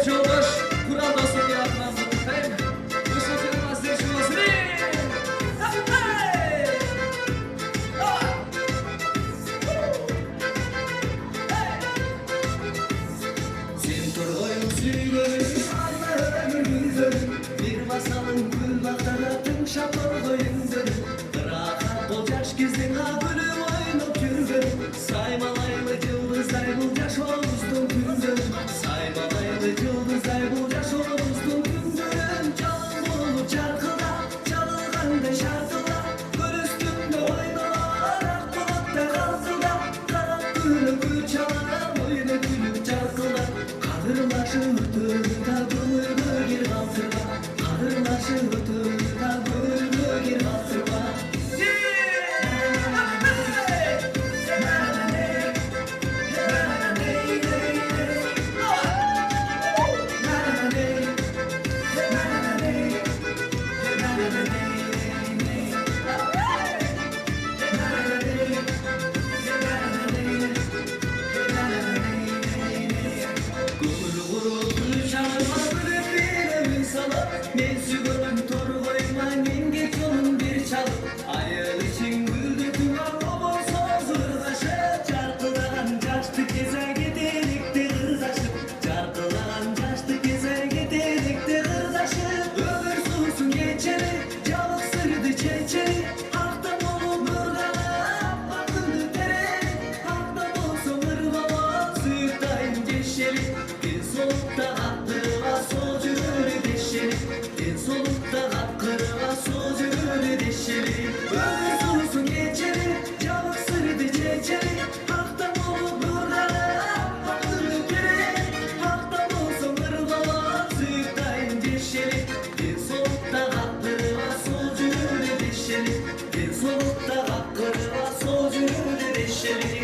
Evet yoldaş, Kur'an dostum bir atmaz tutayım. Işıkın vazgeçin olsun. Sen turgoyun süygörüm, Allah'ın güzörüm. Bir masalın gül baktanatın şapırgoyun dörüm. Rahat olcaş gizdin ha gülüm oynop yürgörüm. Saymalaylı yıldızlar bulcaş olmuştum gündörüm. Saymalaylı yıldızlar bulcaş olmuştum gündörüm. Canım bulup çarkıda, çalılganda şarkıda. Gül üstünde oynar, ak bulutta kalkıda. Kanat gülüp gül çalar, oyna gülüp çarkıda. Kadırlaşı hıtırda, gönül gir altına. Kadırlaşı hıtırda, gönül gir altına. Ben sügürüm torbayman yengeç onun bir çalıp ayıl için güldü duvar babam sozurdaşı. Çarkıdan caçtı keser gidelikte kırdaşıp. Çarkıdan caçtı keser gidelikte kırdaşıp. Ömür susun geçeri, cavuk sırdı çeçeri. Haftam olup mırgana, bakıldı dere. Haftam olsun ırmama, suyuktayım geçeri. Bir solukta attırma solcunu deşeri. En solukta hakkırma sözünü deşeri. Ömür susun geçeri, cavuk sırdı çeçeri. Haftam olup nurlara, hakkını kere. Haftam olsun ırmama, suyuktayım deşeri. En solukta hakkırma sözünü deşeri. En solukta hakkırma sözünü deşeri.